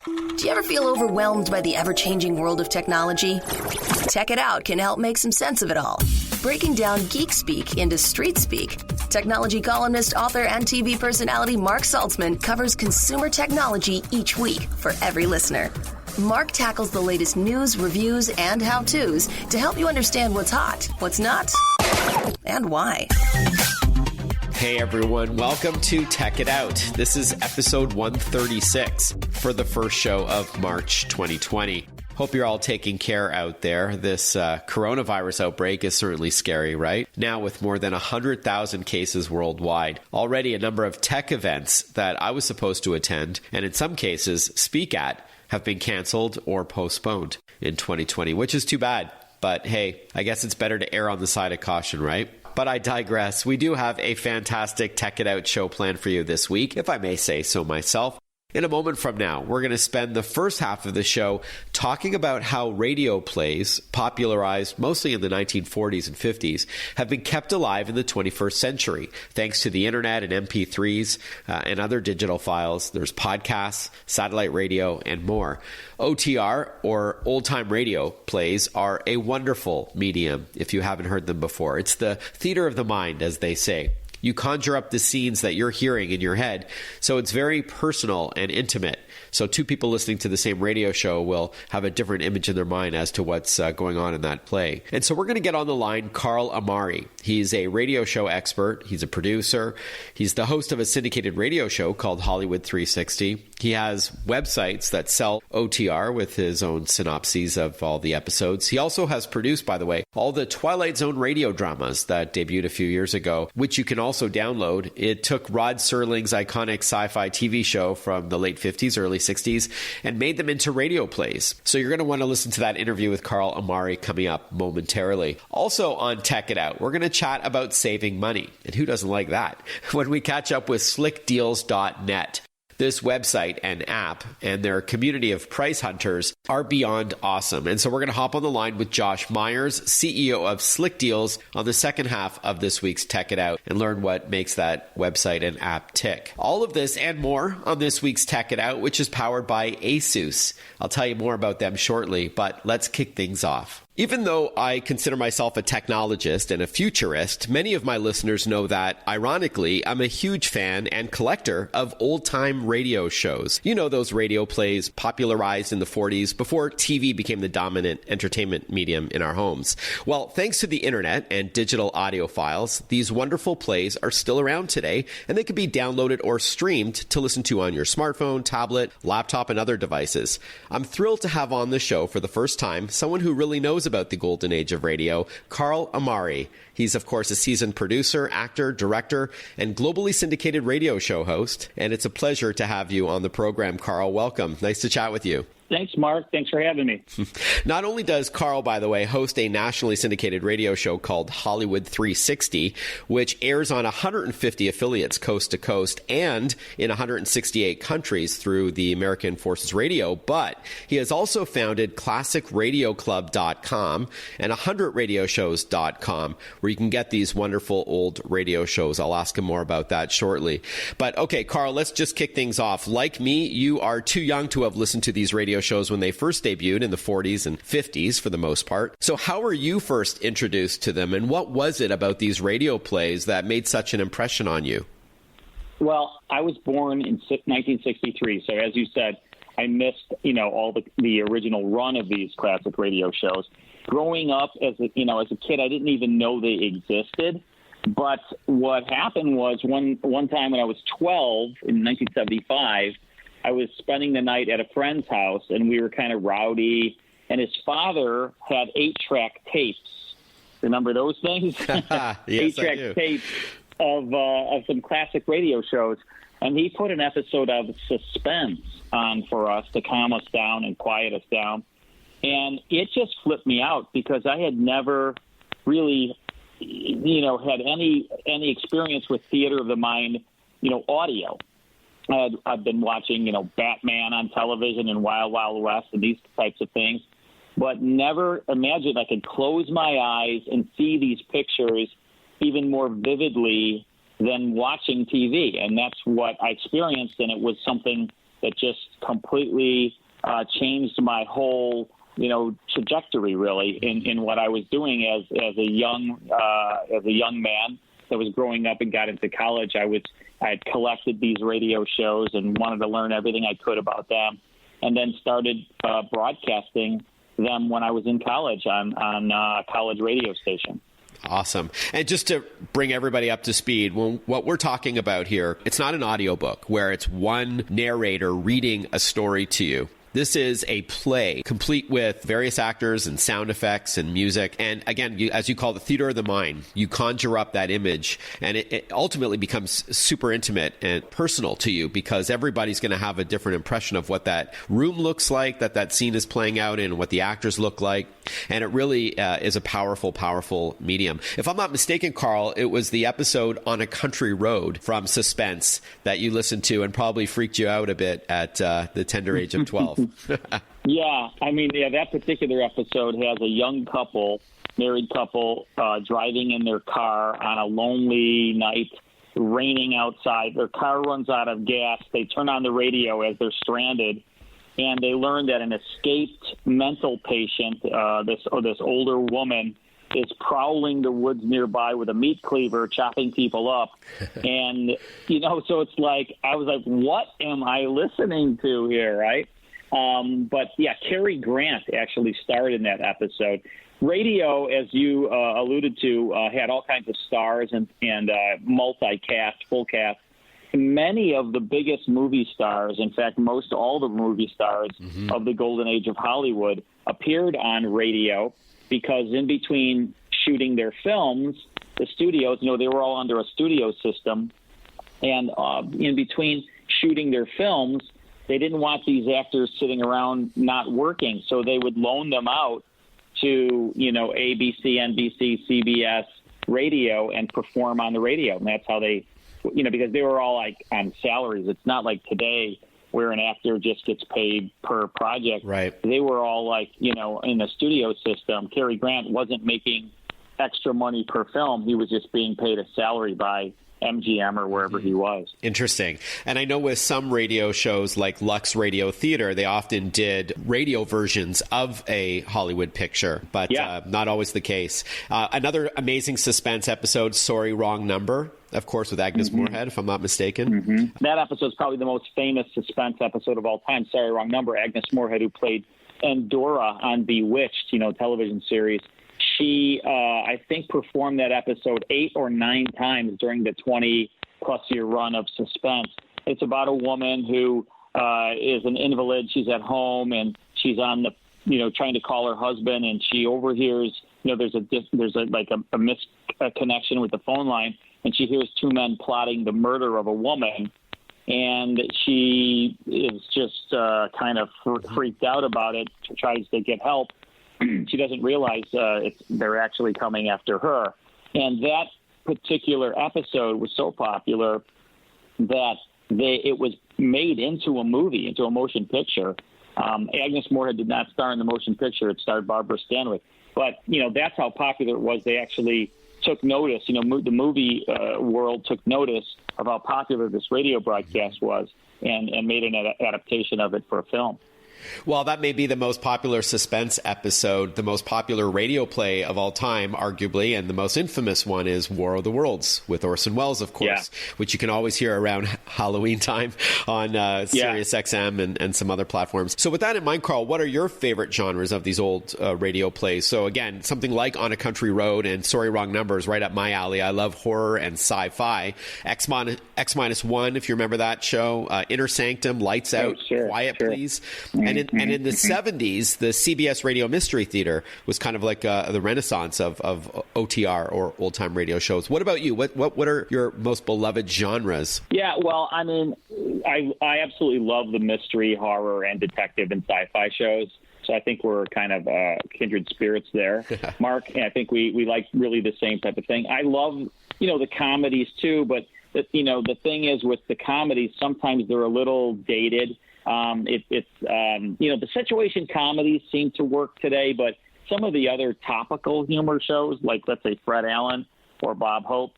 Do you ever feel overwhelmed by the ever-changing world of technology? Tech It Out can help make some sense of it all. Breaking down geek speak into street speak, technology columnist, author, and TV personality Mark Saltzman covers consumer technology each week for every listener. Mark tackles the latest news, reviews, and how-tos to help you understand what's hot, what's not, and why. Hey everyone, welcome to Tech It Out. This is episode 136 for the first show of March 2020. Hope you're all taking care out there. This coronavirus outbreak is certainly scary, right? Now with more than 100,000 cases worldwide. Already a number of tech events that I was supposed to attend, and in some cases speak at, have been canceled or postponed in 2020, which is too bad. But hey, I guess it's better to err on the side of caution, right? But I digress. We do have a fantastic Tech It Out show planned for you this week, if I may say so myself. In a moment from now, we're going to spend the first half of the show talking about how radio plays, popularized mostly in the 1940s and 50s, have been kept alive in the 21st century, thanks to the internet and MP3s and other digital files. There's podcasts, satellite radio, and more. OTR, or old-time radio plays, are a wonderful medium if you haven't heard them before. It's the theater of the mind, as they say. You conjure up the scenes that you're hearing in your head, so it's very personal and intimate. So two people listening to the same radio show will have a different image in their mind as to what's going on in that play. And so we're going to get on the line Carl Amari. He's a radio show expert. He's a producer. He's the host of a syndicated radio show called Hollywood 360. He has websites that sell OTR with his own synopses of all the episodes. He also has produced, by the way, all the Twilight Zone radio dramas that debuted a few years ago, which you can also download. It took Rod Serling's iconic sci-fi TV show from the late 50s, early 60s, and made them into radio plays. So you're going to want to listen to that interview with Carl Amari coming up momentarily. Also on Tech It Out, we're going to chat about saving money. And who doesn't like that? When we catch up with slickdeals.net. This website and app and their community of price hunters are beyond awesome. And so we're going to hop on the line with Josh Myers, CEO of Slick Deals, on the second half of this week's Tech It Out and learn what makes that website and app tick. All of this and more on this week's Tech It Out, which is powered by ASUS. I'll tell you more about them shortly, but let's kick things off. Even though I consider myself a technologist and a futurist, many of my listeners know that, ironically, I'm a huge fan and collector of old-time radio shows. You know, those radio plays popularized in the 40s before TV became the dominant entertainment medium in our homes. Well, thanks to the internet and digital audio files, these wonderful plays are still around today, and they can be downloaded or streamed to listen to on your smartphone, tablet, laptop, and other devices. I'm thrilled to have on the show for the first time someone who really knows about the golden age of radio, Carl Amari. He's, of course, a seasoned producer, actor, director, and globally syndicated radio show host. And it's a pleasure to have you on the program, Carl. Welcome. Nice to chat with you. Thanks, Mark. Thanks for having me. Not only does Carl, by the way, host a nationally syndicated radio show called Hollywood 360, which airs on 150 affiliates coast to coast and in 168 countries through the American Forces Radio, but he has also founded ClassicRadioClub.com and 100radioshows.com, where you can get these wonderful old radio shows. I'll ask him more about that shortly. But okay, Carl, let's just kick things off. Like me, you are too young to have listened to these radio shows when they first debuted in the 40s and 50s for the most part. So how were you first introduced to them, and what was it about these radio plays that made such an impression on you? Well, I was born in 1963, so as you said, I missed, all the original run of these classic radio shows. Growing up as a kid, I didn't even know they existed. But what happened was one time when I was 12 in 1975, I was spending the night at a friend's house, and we were kind of rowdy, and his father had 8-track tapes. Remember those things? Yes, 8-track tapes of some classic radio shows, and he put an episode of Suspense on for us to calm us down and quiet us down, and it just flipped me out because I had never really, had any experience with theater of the mind, audio. I've been watching, Batman on television and Wild Wild West and these types of things, but never imagined I could close my eyes and see these pictures even more vividly than watching TV. And that's what I experienced, and it was something that just completely changed my whole, trajectory really in what I was doing as a young man that was growing up and got into college. I had collected these radio shows and wanted to learn everything I could about them, and then started broadcasting them when I was in college on a college radio station. Awesome. And just to bring everybody up to speed, what we're talking about here, it's not an audiobook where it's one narrator reading a story to you. This is a play complete with various actors and sound effects and music. And again, as you call it, the theater of the mind, you conjure up that image, and it ultimately becomes super intimate and personal to you because everybody's going to have a different impression of what that room looks like, that scene is playing out in, what the actors look like. And it really is a powerful, powerful medium. If I'm not mistaken, Carl, it was the episode On a Country Road from Suspense that you listened to and probably freaked you out a bit at the tender age of 12. Yeah, that particular episode has a young couple, married couple, driving in their car on a lonely night, raining outside. Their car runs out of gas. They turn on the radio as they're stranded, and they learn that an escaped mental patient, this older woman, is prowling the woods nearby with a meat cleaver, chopping people up. And, so it's like, I was like, what am I listening to here, right? But yeah, Cary Grant actually starred in that episode. Radio, as you alluded to, had all kinds of stars and multi-cast, full cast. Many of the biggest movie stars, in fact, most all the movie stars of the golden age of Hollywood, appeared on radio because in between shooting their films, the studios, they were all under a studio system, and in between shooting their films, they didn't want these actors sitting around not working, so they would loan them out to, ABC, NBC, CBS radio and perform on the radio. And that's how they, because they were all like on salaries. It's not like today where an actor just gets paid per project. Right. They were all like, in the studio system. Cary Grant wasn't making extra money per film. He was just being paid a salary by MGM or wherever he was. Interesting. And I know with some radio shows like Lux Radio Theater, they often did radio versions of a Hollywood picture, but not always the case. Another amazing Suspense episode, Sorry, Wrong Number, of course, with Agnes Moorehead, if I'm not mistaken. That episode is probably the most famous Suspense episode of all time, Sorry, Wrong Number. Agnes Moorehead, who played Endora on Bewitched, television series. She, I think, performed that episode 8 or 9 times during the 20-plus year run of Suspense. It's about a woman who is an invalid. She's at home, and she's on the, trying to call her husband, and she overhears, there's a misconnection with the phone line, and she hears 2 men plotting the murder of a woman, and she is just kind of freaked out about it, tries to get help. She doesn't realize they're actually coming after her. And that particular episode was so popular that it was made into a movie, into a motion picture. Agnes Moorehead did not star in the motion picture. It starred Barbara Stanwyck. But, that's how popular it was. They actually took notice. The movie world took notice of how popular this radio broadcast was and made an adaptation of it for a film. Well, that may be the most popular Suspense episode, the most popular radio play of all time, arguably, and the most infamous one is War of the Worlds with Orson Welles, of course, which you can always hear around Halloween time on Sirius XM and some other platforms. So with that in mind, Carl, what are your favorite genres of these old radio plays? So again, something like On a Country Road and Sorry, Wrong Number is right up my alley. I love horror and sci-fi. X-1, if you remember that show, Inner Sanctum, Lights Out, Quiet Please. And in the 70s, the CBS Radio Mystery Theater was kind of like the renaissance of OTR or old-time radio shows. What about you? What are your most beloved genres? Yeah, well, I mean, I absolutely love the mystery, horror, and detective and sci-fi shows. So I think we're kind of kindred spirits there, Mark. And I think we like really the same type of thing. I love, the comedies too, but the thing is with the comedies, sometimes they're a little dated. The situation comedies seem to work today, but some of the other topical humor shows, like let's say Fred Allen or Bob Hope,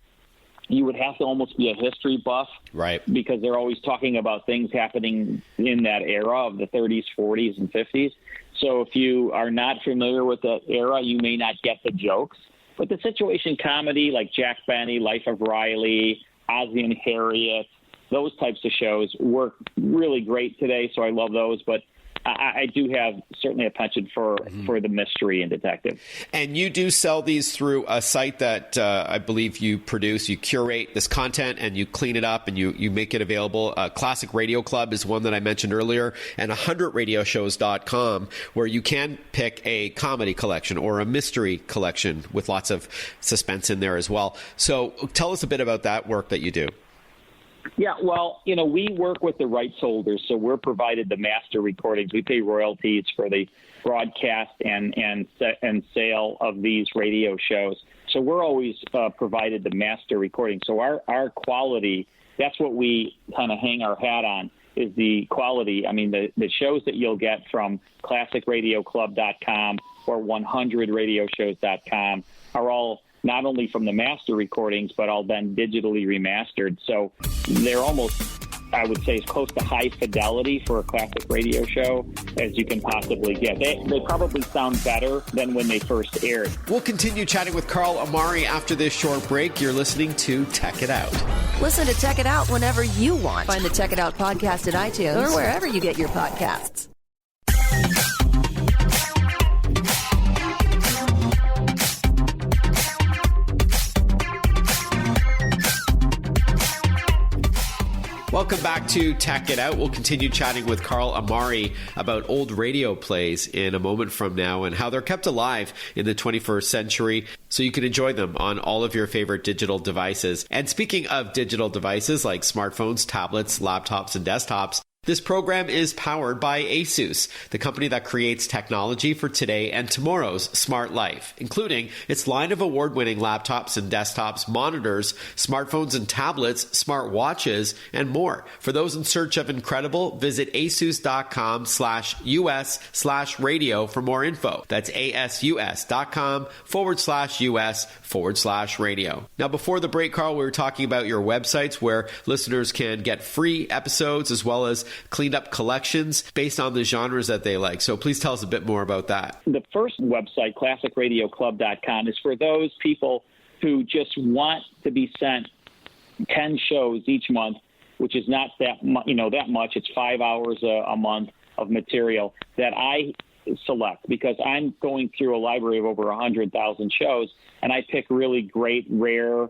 you would have to almost be a history buff, right? Because they're always talking about things happening in that era of the 30s, 40s, and 50s. So if you are not familiar with that era, you may not get the jokes. But the situation comedy like Jack Benny, Life of Riley, Ozzie and Harriet, those types of shows work really great today, so I love those. But I do have certainly a penchant for the mystery and detective. And you do sell these through a site that I believe you produce. You curate this content and you clean it up and you make it available. Classic Radio Club is one that I mentioned earlier, and 100radioshows.com, where you can pick a comedy collection or a mystery collection with lots of suspense in there as well. So tell us a bit about that work that you do. Yeah, well, we work with the rights holders, so we're provided the master recordings. We pay royalties for the broadcast and sale of these radio shows. So we're always provided the master recording. So our quality, that's what we kind of hang our hat on, is the quality. I mean, the shows that you'll get from classicradioclub.com or 100radioshows.com are all not only from the master recordings, but all then digitally remastered. So they're almost, I would say, as close to high fidelity for a classic radio show as you can possibly get. They probably sound better than when they first aired. We'll continue chatting with Carl Amari after this short break. You're listening to Tech It Out. Listen to Tech It Out whenever you want. Find the Tech It Out podcast at iTunes or wherever you get your podcasts. Welcome back to Tech It Out. We'll continue chatting with Carl Amari about old radio plays in a moment from now and how they're kept alive in the 21st century so you can enjoy them on all of your favorite digital devices. And speaking of digital devices like smartphones, tablets, laptops, and desktops, this program is powered by ASUS, the company that creates technology for today and tomorrow's smart life, including its line of award-winning laptops and desktops, monitors, smartphones and tablets, smart watches, and more. For those in search of incredible, visit asus.com/US/radio for more info. That's asus.com/US/radio. Now, before the break, Carl, we were talking about your websites where listeners can get free episodes as well as cleaned up collections based on the genres that they like. So please tell us a bit more about that. The first website, classicradioclub.com, is for those people who just want to be sent 10 shows each month, which is not that much. It's 5 hours a month of material that I select because I'm going through a library of over 100,000 shows, and I pick really great, rare,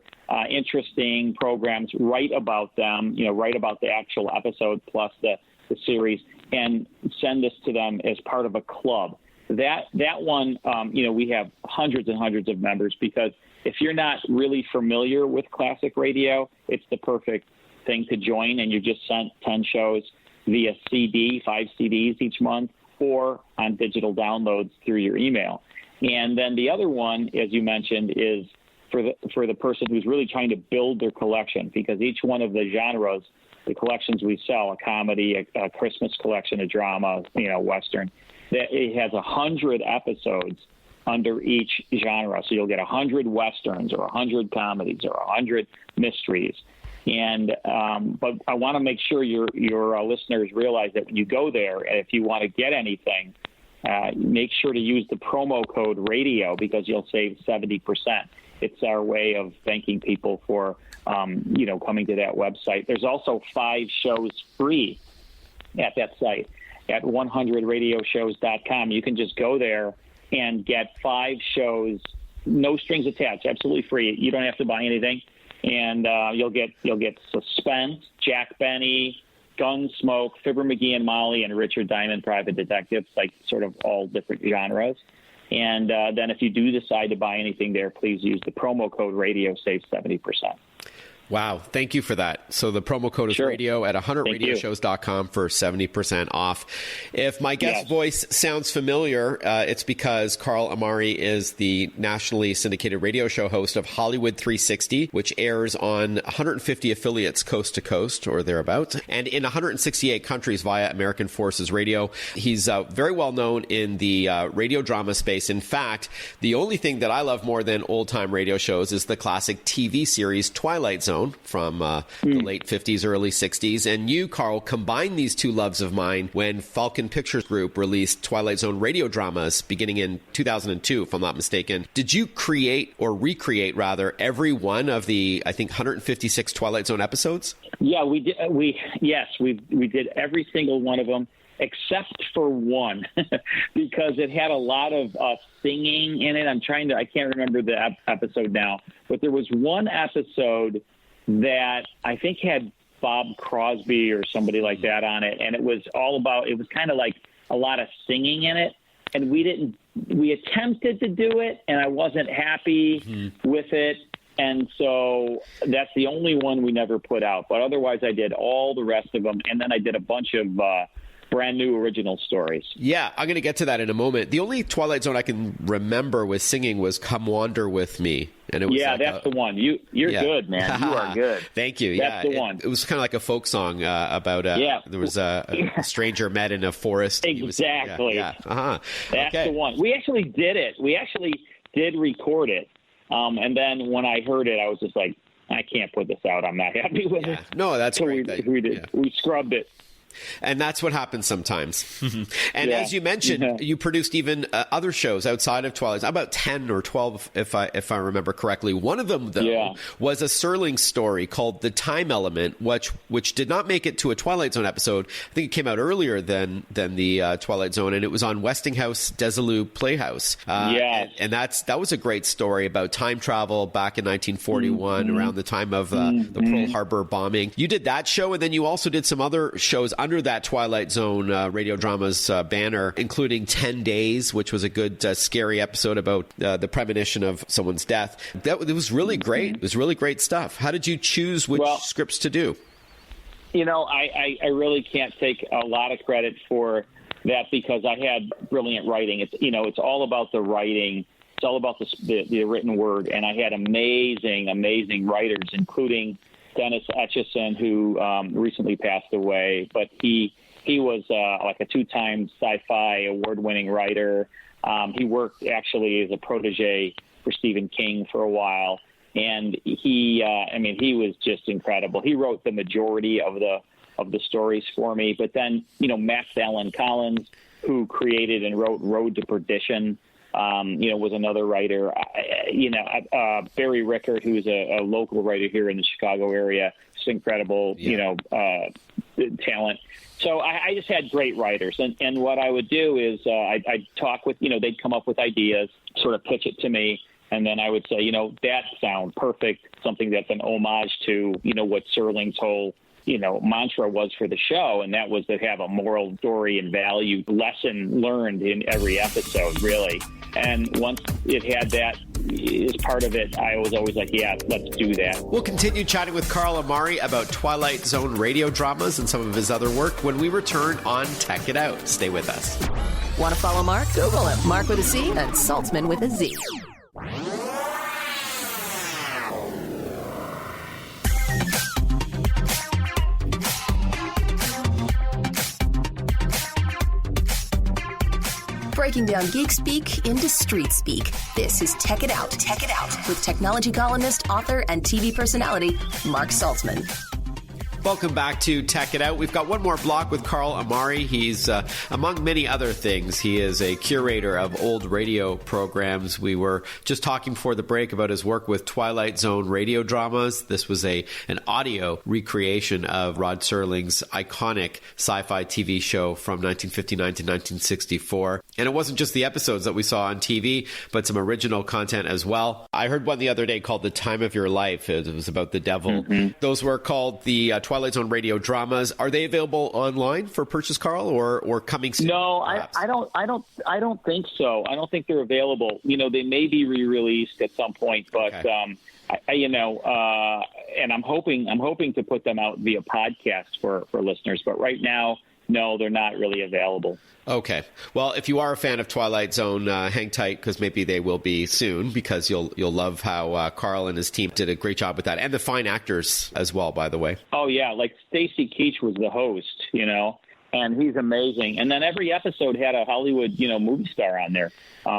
interesting programs, write about them, write about the actual episode plus the series, and send this to them as part of a club. That one, we have hundreds and hundreds of members because if you're not really familiar with classic radio, it's the perfect thing to join, and you just sent 10 shows via CD, 5 CDs each month, or on digital downloads through your email. And then the other one, as you mentioned, is for the person who's really trying to build their collection, because each one of the genres, the collections we sell, a comedy, a Christmas collection, a drama, Western, that it has 100 episodes under each genre. So you'll get 100 Westerns or 100 comedies or 100 mysteries. And but I want to make sure your listeners realize that when you go there, and if you want to get anything, make sure to use the promo code radio because you'll save 70%. It's our way of thanking people for coming to that website. There's also 5 shows free at that site at 100radioshows.com. You can just go there and get 5 shows, no strings attached, absolutely free. You don't have to buy anything. And you'll get Suspense, Jack Benny, Gunsmoke, Fibber McGee and Molly, and Richard Diamond, Private Detectives, like sort of all different genres. And then if you do decide to buy anything there, please use the promo code radio, save 70%. Wow. Thank you for that. So the promo code is radio at 100radioshows.com for 70% off. If my guest voice sounds familiar, it's because Carl Amari is the nationally syndicated radio show host of Hollywood 360, which airs on 150 affiliates coast to coast or thereabouts, and in 168 countries via American Forces Radio. He's very well known in the radio drama space. In fact, the only thing that I love more than old-time radio shows is the classic TV series Twilight Zone from the late 50s, early 60s. And you, Carl, combined these two loves of mine when Falcon Pictures Group released Twilight Zone radio dramas beginning in 2002, if I'm not mistaken. Did you create or recreate, rather, every one of the, I think, 156 Twilight Zone episodes? Yeah, we did. We did every single one of them, except for one, because it had a lot of singing in it. I can't remember the episode now, but there was one episode that I think had Bob Crosby or somebody like that on it. And it was kind of like a lot of singing in it. And we attempted to do it, and I wasn't happy with it. And so that's the only one we never put out. But otherwise, I did all the rest of them. And then I did a bunch of brand new original stories. Yeah, I'm going to get to that in a moment. The only Twilight Zone I can remember with singing was Come Wander With Me. And it was that's the one. You're good, man. You are good. Thank you. That's the one. It was kind of like a folk song about there was a stranger met in a forest. Exactly. That's the one. We actually did it. We actually did record it. And then when I heard it, I was just like, I can't put this out. I'm not happy with it. No, that's so great. We did. Yeah. We scrubbed it. And that's what happens sometimes. And as you mentioned, you produced even other shows outside of Twilight, about 10 or 12, if I remember correctly. One of them, though, was a Serling story called The Time Element, which did not make it to a Twilight Zone episode. I think it came out earlier than the Twilight Zone, and it was on Westinghouse Desilu Playhouse. And that was a great story about time travel back in 1941, around the time of the Pearl Harbor bombing. You did that show, and then you also did some other shows under that Twilight Zone radio dramas banner, including 10 Days, which was a good scary episode about the premonition of someone's death. It was really great. It was really great stuff. How did you choose which scripts to do? I really can't take a lot of credit for that because I had brilliant writing. It's all about the writing. It's all about the written word. And I had amazing writers, including Dennis Etchison, who recently passed away, but he was like a 2-time sci-fi award-winning writer. He worked actually as a protege for Stephen King for a while, and he was just incredible. He wrote the majority of the stories for me, but then Max Allan Collins, who created and wrote Road to Perdition, was another writer. Barry Rickert, who's a local writer here in the Chicago area, just incredible, talent. So I just had great writers. And what I would do is I'd talk with, they'd come up with ideas, sort of pitch it to me. And then I would say, that sounds perfect, something that's an homage to, what Serling's whole mantra was for the show, and that was to have a moral story and value lesson learned in every episode, really. And once it had that as part of it, I was always like, yeah, let's do that. We'll continue chatting with Carl Amari about Twilight Zone radio dramas and some of his other work when we return on Tech It Out. Stay with us. Want to follow Mark? Google him. Mark with a C and Saltzman with a Z. Breaking down geek speak into street speak. This is Tech It Out. Tech It Out with technology columnist, author, and TV personality Mark Saltzman. Welcome back to Tech It Out. We've got one more block with Carl Amari. He's, among many other things, he is a curator of old radio programs. We were just talking before the break about his work with Twilight Zone radio dramas. This was an audio recreation of Rod Serling's iconic sci-fi TV show from 1959 to 1964. And it wasn't just the episodes that we saw on TV, but some original content as well. I heard one the other day called The Time of Your Life. It was about the devil. Those were called the Twilight Zone radio dramas. Are they available online for purchase, Carl, or coming soon? No, I don't think so. I don't think they're available. They may be re-released at some point, but Okay. And I'm hoping to put them out via podcast for listeners. But right now, no, they're not really available. Okay. Well, if you are a fan of Twilight Zone, hang tight, because maybe they will be soon, because you'll love how Carl and his team did a great job with that, and the fine actors as well, by the way. Oh yeah, like Stacy Keach was the host, and he's amazing. And then every episode had a Hollywood, movie star on there.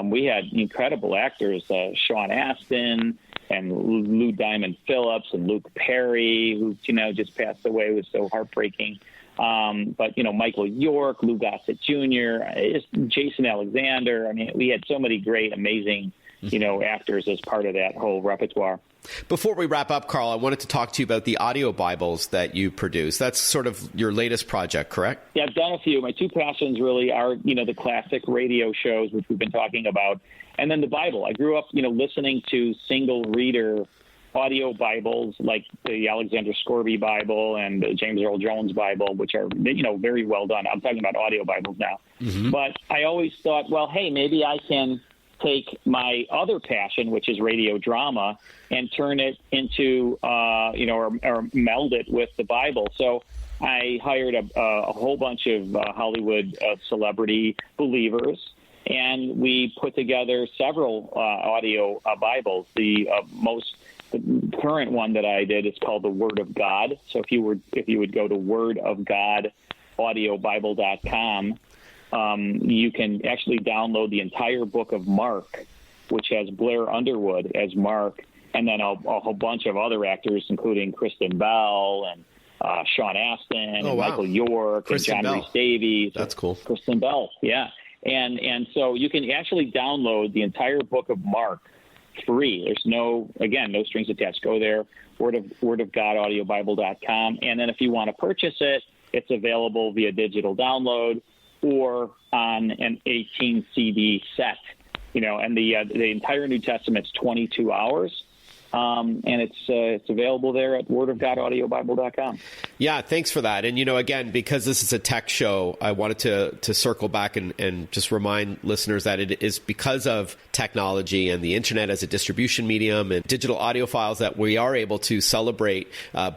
We had incredible actors, Sean Astin and Lou Diamond Phillips and Luke Perry, who just passed away. It was so heartbreaking. But Michael York, Lou Gossett Jr., Jason Alexander. I mean, we had so many great, amazing, actors as part of that whole repertoire. Before we wrap up, Carl, I wanted to talk to you about the audio Bibles that you produce. That's sort of your latest project, correct? Yeah, I've done a few. My two passions really are, the classic radio shows, which we've been talking about, and then the Bible. I grew up, listening to single reader audio Bibles like the Alexander Scourby Bible and the James Earl Jones Bible, which are, very well done. I'm talking about audio Bibles now. Mm-hmm. But I always thought, well, hey, maybe I can take my other passion, which is radio drama, and turn it into, or meld it with the Bible. So I hired a whole bunch of Hollywood celebrity believers, and we put together several audio Bibles. The current one that I did is called the Word of God. So if you would go to wordofgodaudiobible.com, you can actually download the entire book of Mark, which has Blair Underwood as Mark, and then a whole bunch of other actors, including Kristen Bell and Sean Astin and Michael York Kristen and John Bell. Rhys Davies. That's cool. Kristen Bell, yeah. And so you can actually download the entire book of Mark free. There's no strings attached. Go there, wordofgodaudiobible.com. And then if you want to purchase it, it's available via digital download or on an 18 CD set. And the entire New Testament's 22 hours. And it's available there at wordofgodaudiobible.com. Yeah, thanks for that. And, again, because this is a tech show, I wanted to circle back and just remind listeners that it is because of technology and the internet as a distribution medium and digital audio files that we are able to celebrate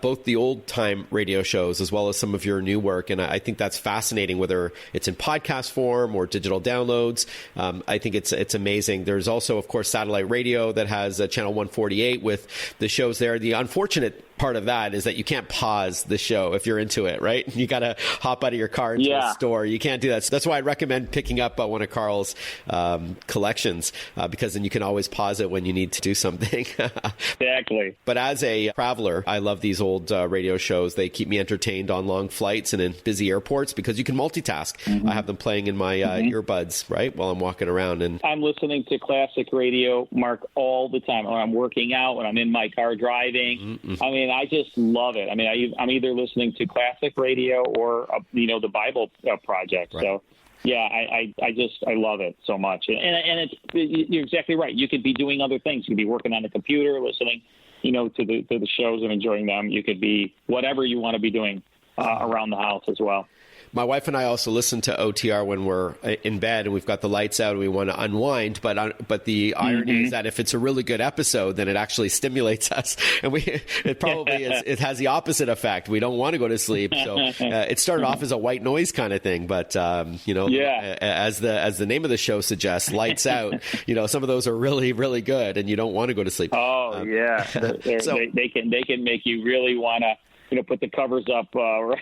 both the old-time radio shows as well as some of your new work. And I think that's fascinating, whether it's in podcast form or digital downloads. I think it's amazing. There's also, of course, satellite radio that has channel 148 with the shows there. The unfortunate part of that is that you can't pause the show if you're into it, right? You got to hop out of your car into a store. You can't do that. So that's why I recommend picking up one of Carl's collections because then you can always pause it when you need to do something. Exactly. But as a traveler, I love these old radio shows. They keep me entertained on long flights and in busy airports because you can multitask. Mm-hmm. I have them playing in my earbuds, right, while I'm walking around. And I'm listening to classic radio, Mark, all the time. When I'm working out, when I'm in my car driving. Mm-hmm. I mean, I just love it. I mean, I'm either listening to classic radio or, the Bible Project. Right. So, yeah, I love it so much. And you're exactly right. You could be doing other things. You could be working on the computer, listening, to the shows and enjoying them. You could be whatever you want to be doing around the house as well. My wife and I also listen to OTR when we're in bed and we've got the lights out and we want to unwind. But the irony is that if it's a really good episode, then it actually stimulates us. And it probably it has the opposite effect. We don't want to go to sleep. So it started off as a white noise kind of thing. But, as the name of the show suggests, lights out, some of those are really, really good and you don't want to go to sleep. Oh, yeah. So, they can make you really want to, put the covers up, right?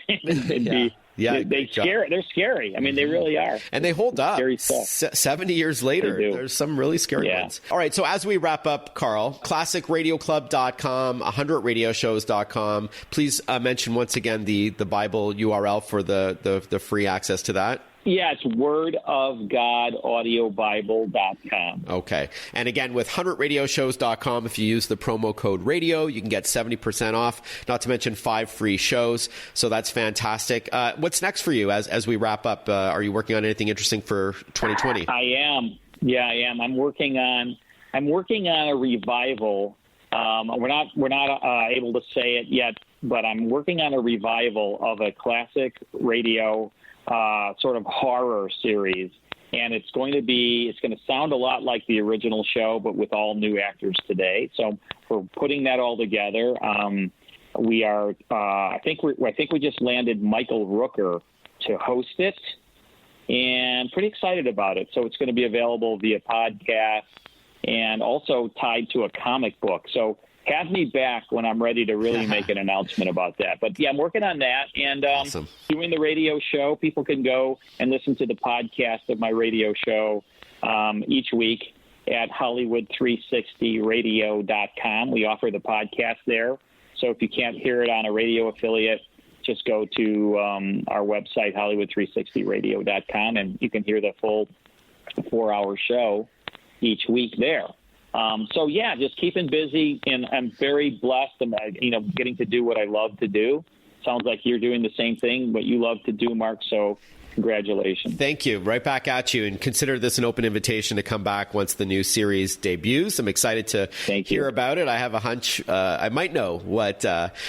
They're scary. I mean, they really are. And they hold up. 70 years later, there's some really scary ones. All right, so as we wrap up, Carl, classicradioclub.com, 100radioshows.com. Please mention once again the Bible URL for the free access to that. Yeah, it's wordofgodaudiobible.com. Okay. And again, with 100radioshows.com, if you use the promo code radio, you can get 70% off, not to mention 5 free shows. So that's fantastic. What's next for you as we wrap up? Are you working on anything interesting for 2020? I am. Yeah, I am. I'm working on a revival. We're not able to say it yet but I'm working on a revival of a classic radio sort of horror series. And it's going to sound a lot like the original show, but with all new actors today. So we're putting that all together. We are, I think we just landed Michael Rooker to host it, and pretty excited about it. So it's going to be available via podcast and also tied to a comic book. So have me back when I'm ready to really make an announcement about that. But yeah, I'm working on that and awesome. Doing the radio show. People can go and listen to the podcast of my radio show each week at Hollywood360radio.com. We offer the podcast there. So if you can't hear it on a radio affiliate, just go to our website, Hollywood360radio.com, and you can hear the full 4-hour show each week there. So yeah, just keeping busy, and I'm very blessed. I'm, getting to do what I love to do. Sounds like you're doing the same thing, what you love to do, Mark. So congratulations. Thank you. Right back at you. And consider this an open invitation to come back once the new series debuts. I'm excited to hear about it. I have a hunch I might know what,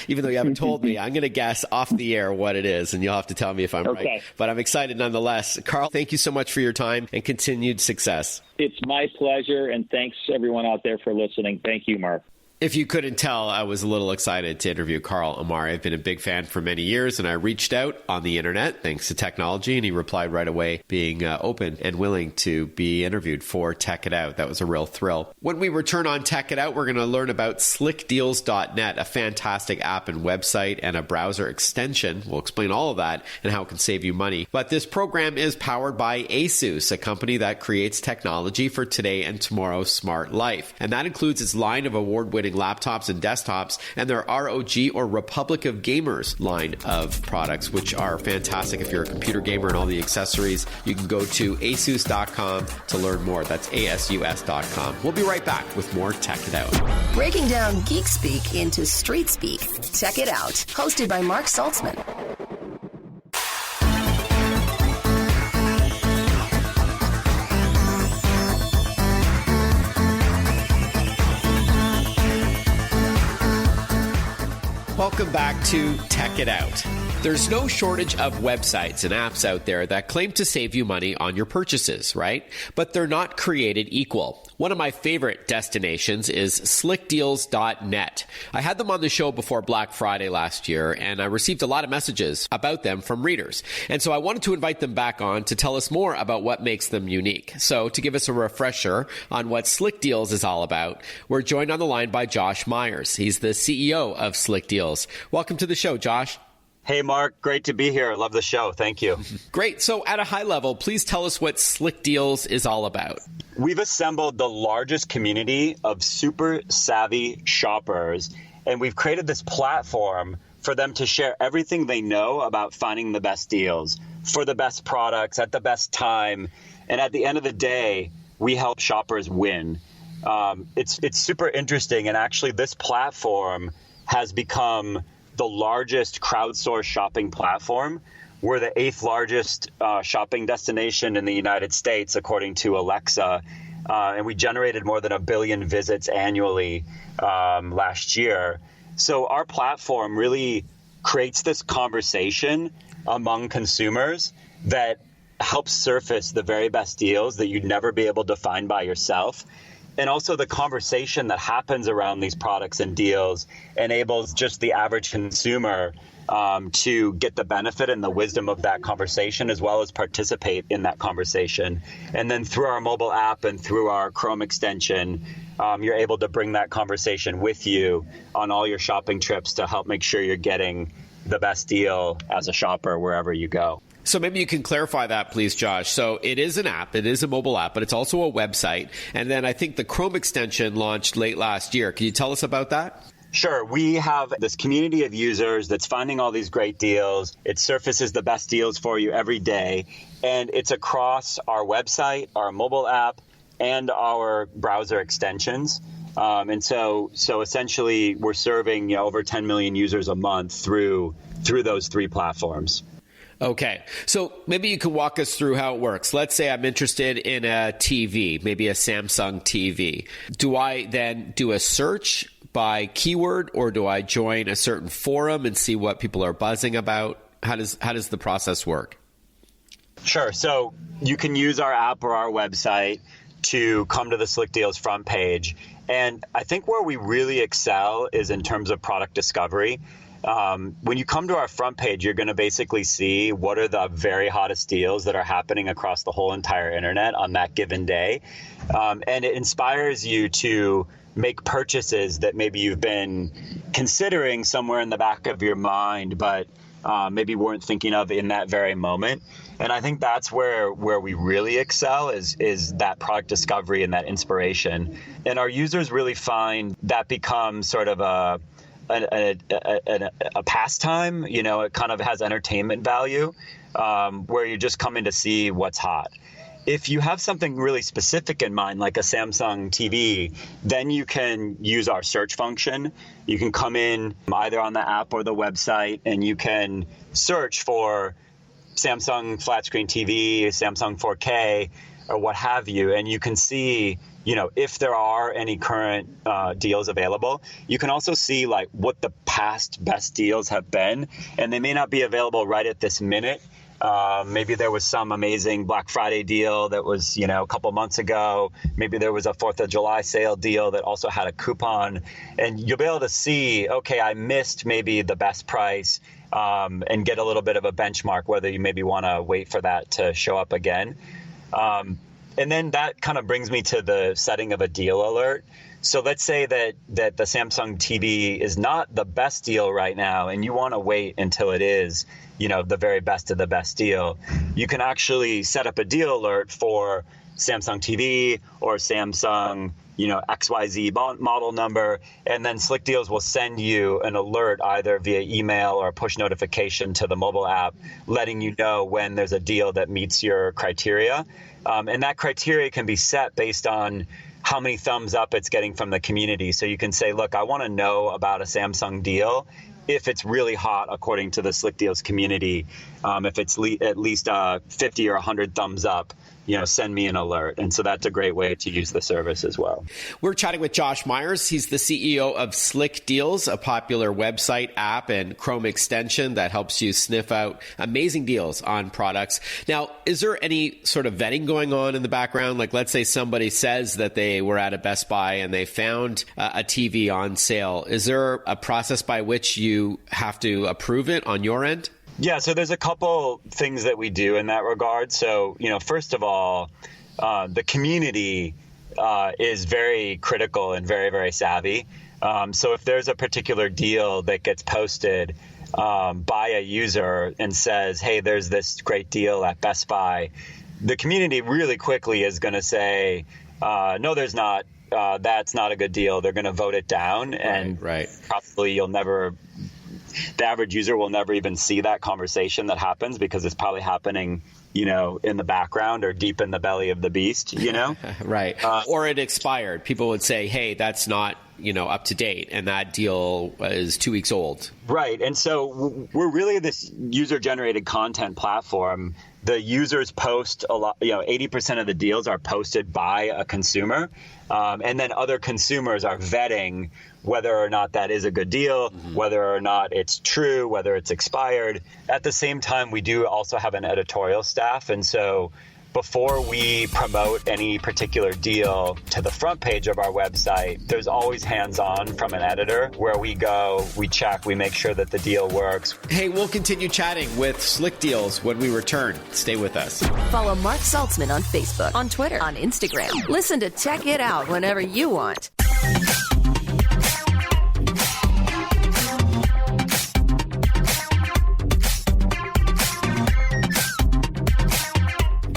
even though you haven't told me, I'm going to guess off the air what it is, and you'll have to tell me if I'm right. But I'm excited nonetheless. Carl, thank you so much for your time and continued success. It's my pleasure, and thanks everyone out there for listening. Thank you, Mark. If you couldn't tell, I was a little excited to interview Carl Amari. I've been a big fan for many years, and I reached out on the internet thanks to technology, and he replied right away, being open and willing to be interviewed for Tech It Out. That was a real thrill. When we return on Tech It Out, we're going to learn about slickdeals.net, a fantastic app and website and a browser extension. We'll explain all of that and how it can save you money. But this program is powered by Asus, a company that creates technology for today and tomorrow's smart life. And that includes its line of award-winning laptops and desktops, and their ROG or Republic of Gamers line of products, which are fantastic. If you're a computer gamer and all the accessories, you can go to asus.com to learn more. That's ASUS.com. We'll be right back with more Tech It Out. Breaking down geek speak into street speak. Tech It Out, hosted by Mark Saltzman. Welcome back to Tech It Out. There's no shortage of websites and apps out there that claim to save you money on your purchases, right? But they're not created equal. One of my favorite destinations is slickdeals.net. I had them on the show before Black Friday last year, and I received a lot of messages about them from readers. And so I wanted to invite them back on to tell us more about what makes them unique. So to give us a refresher on what Slick Deals is all about, we're joined on the line by Josh Myers. He's the CEO of Slick Deals. Welcome to the show, Josh. Hey, Mark. Great to be here. Love the show. Thank you. Great. So at a high level, please tell us what Slick Deals is all about. We've assembled the largest community of super savvy shoppers, and we've created this platform for them to share everything they know about finding the best deals for the best products at the best time. And at the end of the day, we help shoppers win. It's super interesting. And actually, this platform has become the largest crowdsource shopping platform. We're the 8th largest shopping destination in the United States, according to Alexa. And we generated more than 1 billion visits annually last year. So our platform really creates this conversation among consumers that helps surface the very best deals that you'd never be able to find by yourself. And also the conversation that happens around these products and deals enables just the average consumer to get the benefit and the wisdom of that conversation, as well as participate in that conversation. And then through our mobile app and through our Chrome extension, you're able to bring that conversation with you on all your shopping trips to help make sure you're getting the best deal as a shopper wherever you go. So maybe you can clarify that, please, Josh. So it is an app. It is a mobile app, but it's also a website. And then I think the Chrome extension launched late last year. Can you tell us about that? Sure. We have this community of users that's finding all these great deals. It surfaces the best deals for you every day. And it's across our website, our mobile app, and our browser extensions. And so essentially, we're serving over 10 million users a month through those 3 platforms. Okay. So maybe you can walk us through how it works. Let's say I'm interested in a TV, maybe a Samsung TV. Do I then do a search by keyword, or do I join a certain forum and see what people are buzzing about? How does the process work? Sure. So you can use our app or our website to come to the Slick Deals front page. And I think where we really excel is in terms of product discovery. When you come to our front page, you're going to basically see what are the very hottest deals that are happening across the whole entire internet on that given day. And it inspires you to make purchases that maybe you've been considering somewhere in the back of your mind, but maybe weren't thinking of in that very moment. And I think that's where we really excel is that product discovery and that inspiration. And our users really find that becomes sort of a pastime. You know, it kind of has entertainment value, where you're just coming to see what's hot. If you have something really specific in mind, like a Samsung TV, then you can use our search function. You can come in either on the app or the website, and you can search for Samsung flat screen TV, Samsung 4K, or what have you, and you can see, you know, if there are any current deals available. You can also see like what the past best deals have been, and they may not be available right at this minute. Maybe there was some amazing Black Friday deal that was, you know, a couple months ago. Maybe there was a 4th of July sale deal that also had a coupon. And you'll be able to see, okay, I missed maybe the best price, and get a little bit of a benchmark, whether you maybe want to wait for that to show up again. And then that kind of brings me to the setting of a deal alert. So let's say that the Samsung TV is not the best deal right now, and you want to wait until it is, you know, the very best of the best deal. You can actually set up a deal alert for Samsung TV or Samsung, you know, XYZ model number, and then Slick Deals will send you an alert either via email or push notification to the mobile app, letting you know when there's a deal that meets your criteria. And that criteria can be set based on how many thumbs up it's getting from the community. So you can say, look, I want to know about a Samsung deal if it's really hot according to the Slick Deals community. If it's at least 50 or 100 thumbs up, you know, send me an alert. And so that's a great way to use the service as well. We're chatting with Josh Myers. He's the CEO of Slick Deals, a popular website, app, and Chrome extension that helps you sniff out amazing deals on products. Now, is there any sort of vetting going on in the background? Like, let's say somebody says that they were at a Best Buy and they found a TV on sale. Is there a process by which you have to approve it on your end? Yeah, so there's a couple things that we do in that regard. So, you know, first of all, the community is very critical and very, very savvy. So if there's a particular deal that gets posted by a user and says, hey, there's this great deal at Best Buy, the community really quickly is going to say, no, there's not. That's not a good deal. They're going to vote it down. And probably the average user will never even see that conversation that happens because it's probably happening, you know, in the background or deep in the belly of the beast, you know? Right. Or it expired. People would say, hey, that's not, you know, up to date, and that deal is 2 weeks old. Right. And so we're really this user-generated content platform. The users post a lot, you know, 80% of the deals are posted by a consumer. And then other consumers are vetting whether or not that is a good deal, whether or not it's true, whether it's expired. At the same time, we do also have an editorial staff. And so before we promote any particular deal to the front page of our website, there's always hands-on from an editor where we go, we check, we make sure that the deal works. Hey, we'll continue chatting with Slick Deals when we return. Stay with us. Follow Mark Saltzman on Facebook, on Twitter, on Instagram. Listen to Check It Out whenever you want.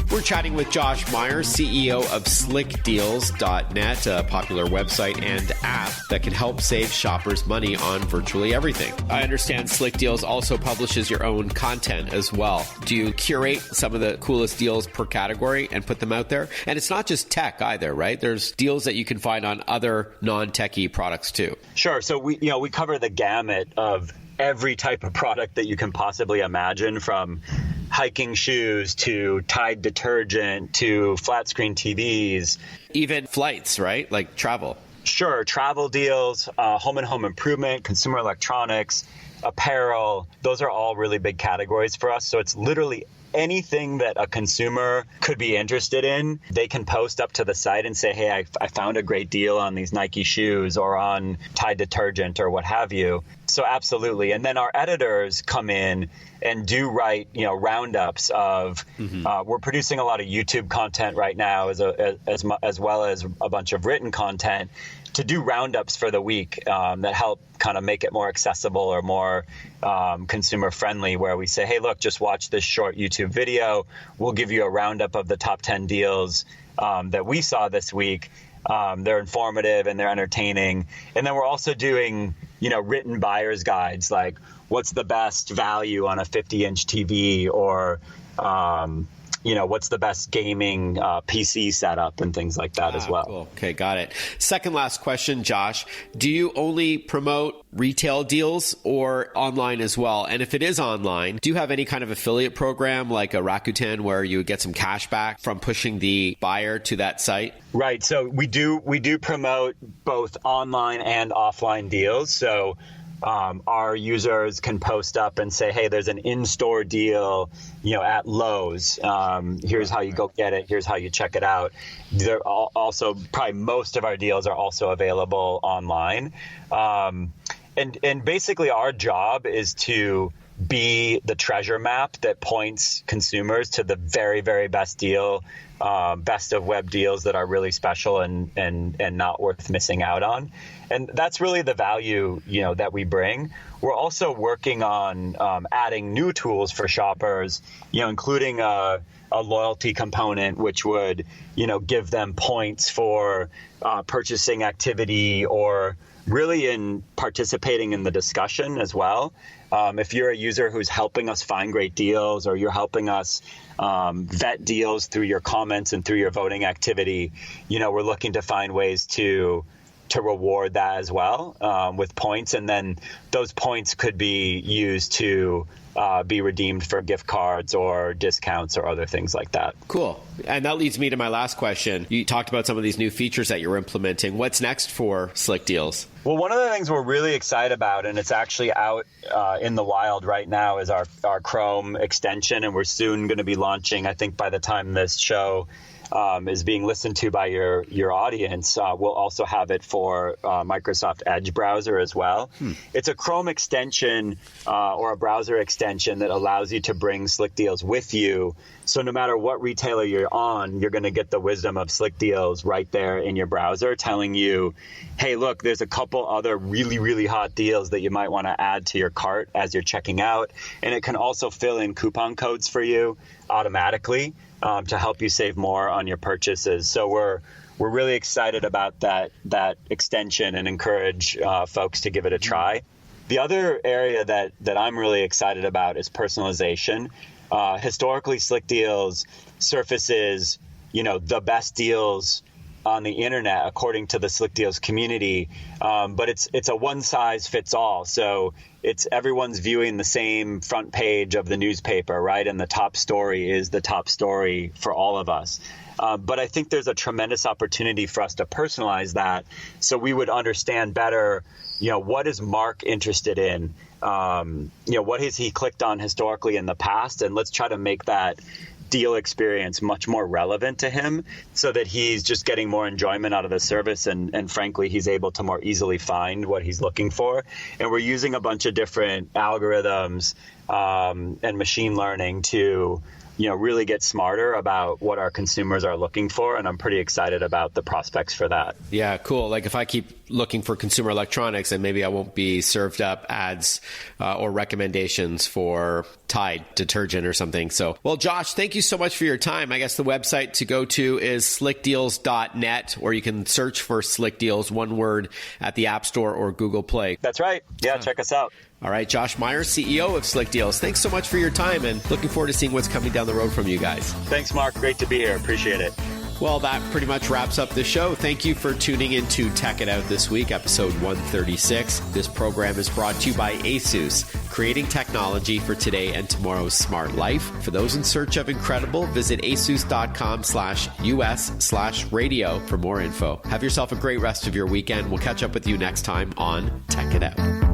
We're chatting with Josh Myers, CEO of SlickDeals.net, a popular website and app that can help save shoppers money on virtually everything. I understand Slick Deals also publishes your own content as well. Do you curate some of the coolest deals per category and put them out there? And it's not just tech either, right? There's deals that you can find on other non-techy products too. Sure. So we cover the gamut of every type of product that you can possibly imagine, from hiking shoes to Tide detergent to flat screen TVs. Even flights, right? Like travel. Sure, travel deals, home and home improvement, consumer electronics, apparel, those are all really big categories for us. So it's literally anything that a consumer could be interested in. They can post up to the site and say, hey, I found a great deal on these Nike shoes or on Tide detergent or what have you. So absolutely. And then our editors come in and do write, roundups of, we're producing a lot of YouTube content right now as well as a bunch of written content to do roundups for the week that help kind of make it more accessible or more consumer friendly, where we say, hey, look, just watch this short YouTube video. We'll give you a roundup of the top 10 deals that we saw this week. They're informative and they're entertaining. And then we're also doing, written buyer's guides, like what's the best value on a 50-inch TV or, what's the best gaming PC setup and things like that as well. Cool. Okay, got it. Second last question, Josh. Do you only promote retail deals or online as well? And if it is online, do you have any kind of affiliate program like a Rakuten where you would get some cash back from pushing the buyer to that site? Right. So we do promote both online and offline deals. So our users can post up and say, hey, there's an in-store deal, at Lowe's. Here's how you go get it. Here's how you check it out. They're also, probably most of our deals are also available online. And basically our job is to be the treasure map that points consumers to the very, very best deal, best of web deals that are really special and not worth missing out on. And that's really the value, that we bring. We're also working on adding new tools for shoppers, including a loyalty component, which would, give them points for purchasing activity or really in participating in the discussion as well. If you're a user who's helping us find great deals or you're helping us vet deals through your comments and through your voting activity, we're looking to find ways to reward that as well with points. And then those points could be used to be redeemed for gift cards or discounts or other things like that. Cool. And that leads me to my last question. You talked about some of these new features that you're implementing. What's next for Slick Deals? Well, one of the things we're really excited about, and it's actually out in the wild right now, is our Chrome extension. And we're soon going to be launching, I think by the time this show is being listened to by your audience, we'll also have it for Microsoft Edge browser as well. It's a Chrome extension or a browser extension that allows you to bring Slick Deals with you. So no matter what retailer you're on, you're going to get the wisdom of Slick Deals right there in your browser telling you, hey, look, there's a couple other really, really hot deals that you might want to add to your cart as you're checking out. And it can also fill in coupon codes for you automatically to help you save more on your purchases. So we're really excited about that extension and encourage folks to give it a try. The other area that I'm really excited about is personalization. Historically, Slick Deals surfaces, the best deals on the internet according to the Slick Deals community, but it's a one size fits all. So it's everyone's viewing the same front page of the newspaper, right? And the top story is the top story for all of us. But I think there's a tremendous opportunity for us to personalize that so we would understand better, what is Mark interested in? What has he clicked on historically in the past? And let's try to make that deal experience much more relevant to him so that he's just getting more enjoyment out of the service and frankly, he's able to more easily find what he's looking for. And we're using a bunch of different algorithms and machine learning to really get smarter about what our consumers are looking for. And I'm pretty excited about the prospects for that. Yeah, cool. Like if I keep looking for consumer electronics, and maybe I won't be served up ads or recommendations for Tide detergent or something. So, well, Josh, thank you so much for your time. I guess the website to go to is slickdeals.net, or you can search for Slick Deals, one word, at the App Store or Google Play. That's right. Yeah, check us out. All right, Josh Meyer, CEO of Slick Deals. Thanks so much for your time and looking forward to seeing what's coming down the road from you guys. Thanks, Mark. Great to be here. Appreciate it. Well, that pretty much wraps up the show. Thank you for tuning in to Tech It Out this week, episode 136. This program is brought to you by ASUS, creating technology for today and tomorrow's smart life. For those in search of incredible, visit asus.com/US/radio for more info. Have yourself a great rest of your weekend. We'll catch up with you next time on Tech It Out.